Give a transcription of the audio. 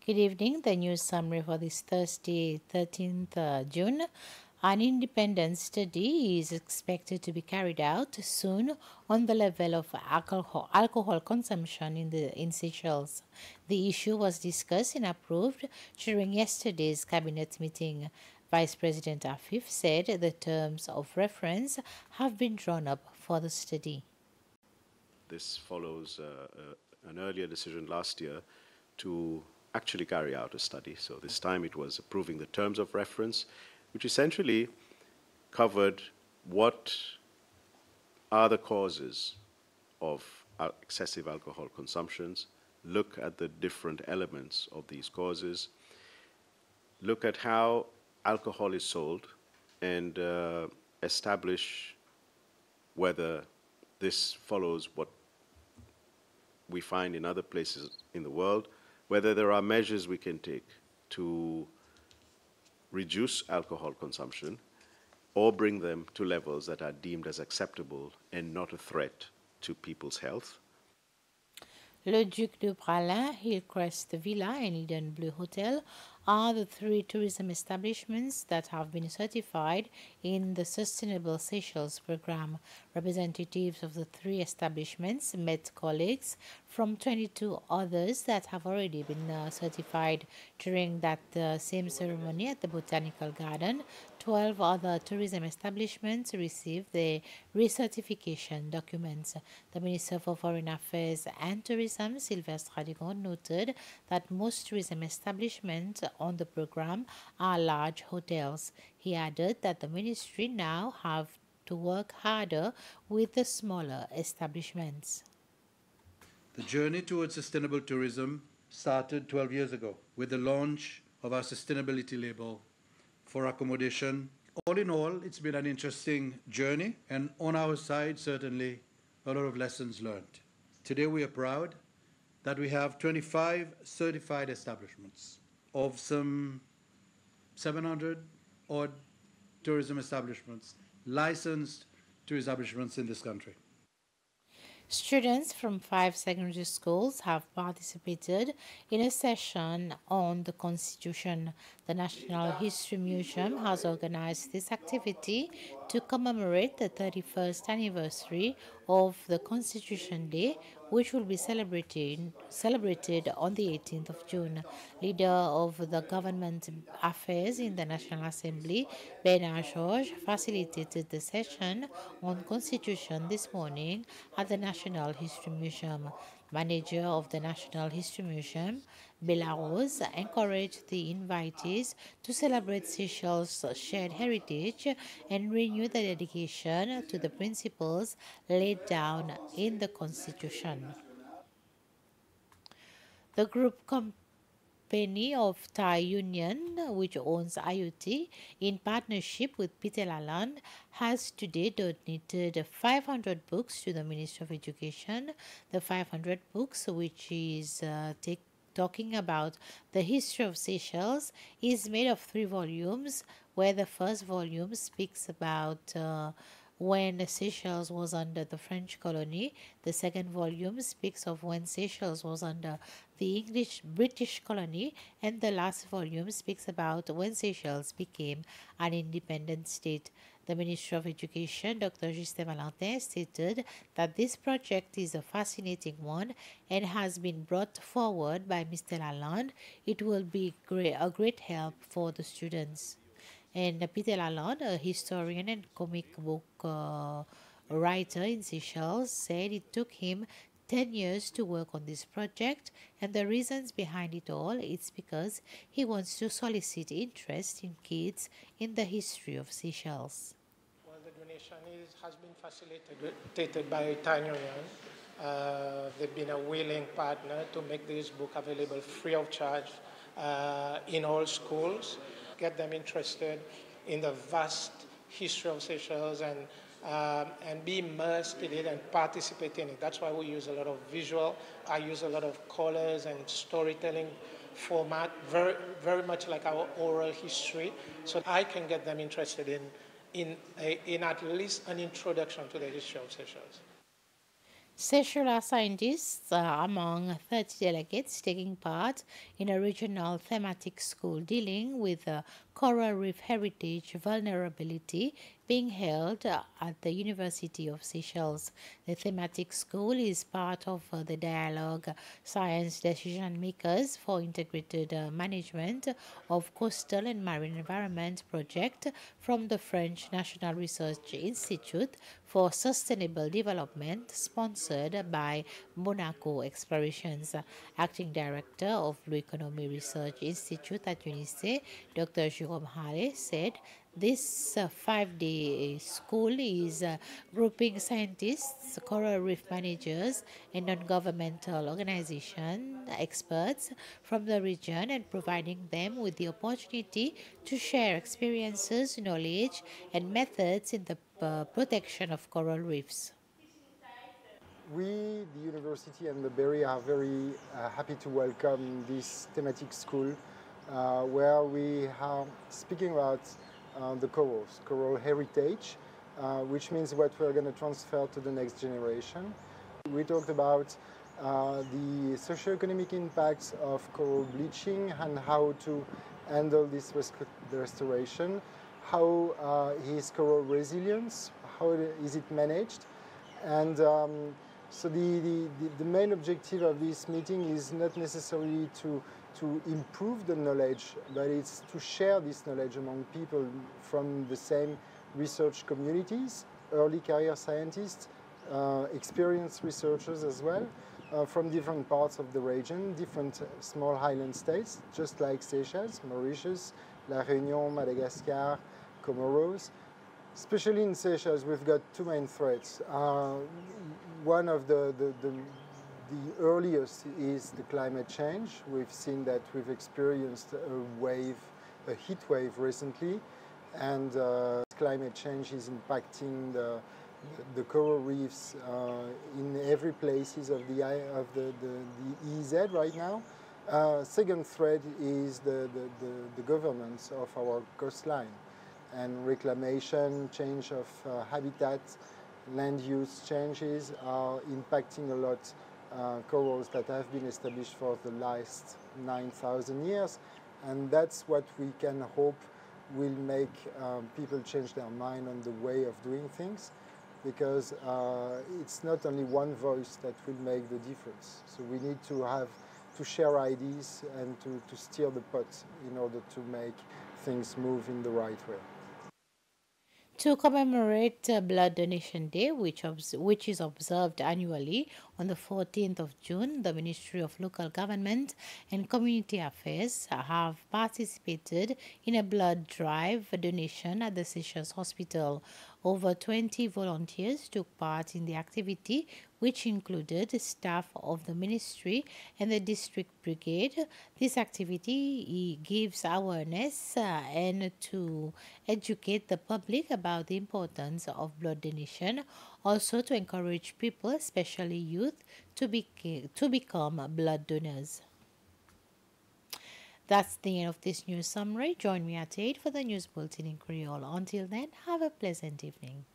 Good evening. The news summary for this Thursday, 13th June. An independent study is expected to be carried out soon on the level of alcohol consumption in Seychelles. The issue was discussed and approved during yesterday's cabinet meeting. Vice President Afif said the terms of reference have been drawn up for the study. This follows an earlier decision last year to actually carry out a study. So this time it was approving the terms of reference, which essentially covered what are the causes of excessive alcohol consumptions, look at the different elements of these causes, look at how alcohol is sold, and establish whether this follows what we find in other places in the world, whether there are measures we can take to reduce alcohol consumption or bring them to levels that are deemed as acceptable and not a threat to people's health. Le Duc de Praslin, Hillcrest Villa, and Eden Blue Hotel are the three tourism establishments that have been certified in the Sustainable Seychelles program. Representatives of the three establishments met colleagues from 22 others that have already been certified. During that same ceremony at the Botanical Garden, 12 other tourism establishments received their recertification documents. The Minister for Foreign Affairs and Tourism, Sylvestre Radigon, noted that most tourism establishments on the program are large hotels. He added that the ministry now have to work harder with the smaller establishments. The journey towards sustainable tourism started 12 years ago with the launch of our sustainability label for accommodation. All in all, it's been an interesting journey, and on our side, certainly a lot of lessons learned. Today we are proud that we have 25 certified establishments of some 700 odd tourism establishments, licensed tourism establishments in this country. Students from 5 secondary schools have participated in a session on the Constitution. The National History Museum has organized this activity to commemorate the 31st anniversary of the Constitution Day, which will be celebrated on the 18th of June. Leader of the Government Affairs in the National Assembly, Bernard Georges, facilitated the session on Constitution this morning at the National History Museum. Manager of the National History Museum, Bella Rose, encouraged the invitees to celebrate Seychelles' shared heritage and renew the dedication to the principles laid down in the Constitution. The group company of Thai Union, which owns IoT, in partnership with Peter Lalonde, has today donated 500 books to the Ministry of Education. The 500 books, which is talking about the history of Seychelles, is made of 3 volumes, where the first volume speaks about when Seychelles was under the French colony. The second volume speaks of when Seychelles was under the British colony, and the last volume speaks about when Seychelles became an independent state. The Ministry of Education, Dr. Justin Valentin, stated that this project is a fascinating one and has been brought forward by Mr. Lalonde. It will be a great help for the students. And Peter Lalonde, a historian and comic book writer in Seychelles, said it took him 10 years to work on this project, and the reasons behind it all is because he wants to solicit interest in kids in the history of Seychelles. Well, the donation has been facilitated by Thai Union. They've been a willing partner to make this book available free of charge in all schools, get them interested in the vast history of Seychelles and be immersed in it and participate in it. That's why we use a lot of visual. I use a lot of colors and storytelling format, very, very much like our oral history, so I can get them interested in at least an introduction to the history of Seychelles. Seychelles scientists are among 30 delegates taking part in a regional thematic school dealing with coral reef heritage vulnerability being held at the University of Seychelles. The thematic school is part of the Dialogue Science Decision Makers for Integrated Management of Coastal and Marine Environment project from the French National Research Institute for Sustainable Development, sponsored by Monaco Explorations. Acting Director of Blue Economy Research Institute at UNICE, Dr. Jerome Hale, said this 5-day school is grouping scientists, coral reef managers, and non governmental organization experts from the region and providing them with the opportunity to share experiences, knowledge, and methods in the protection of coral reefs. We, the university and the Berry, are very happy to welcome this thematic school where we are speaking about the corals, coral heritage, which means what we're going to transfer to the next generation. We talked about the socio-economic impacts of coral bleaching and how to handle this restoration, how is coral resilience, how is it managed, and so the main objective of this meeting is not necessarily to improve the knowledge, but it's to share this knowledge among people from the same research communities, early career scientists, experienced researchers as well, from different parts of the region, different small island states, just like Seychelles, Mauritius, La Réunion, Madagascar, Comoros. Especially in Seychelles, we've got two main threats. One of the earliest is the climate change. We've seen that we've experienced a heat wave recently, and climate change is impacting the coral reefs in every places of the EEZ right now. Second threat is the governance of our coastline, and reclamation, change of habitat, land use changes are impacting a lot corals that have been established for the last 9,000 years, and that's what we can hope will make people change their mind on the way of doing things, because it's not only one voice that will make the difference. So we need to share ideas and to steer the pot in order to make things move in the right way. To commemorate Blood Donation Day, which is observed annually on the 14th of June, the Ministry of Local Government and Community Affairs have participated in a blood drive donation at the Seychelles Hospital. Over 20 volunteers took part in the activity, which included staff of the ministry and the district brigade. This activity gives awareness and to educate the public about the importance of blood donation, also to encourage people, especially youth, to become blood donors. That's the end of this news summary. Join me at 8 for the news bulletin in Creole. Until then, have a pleasant evening.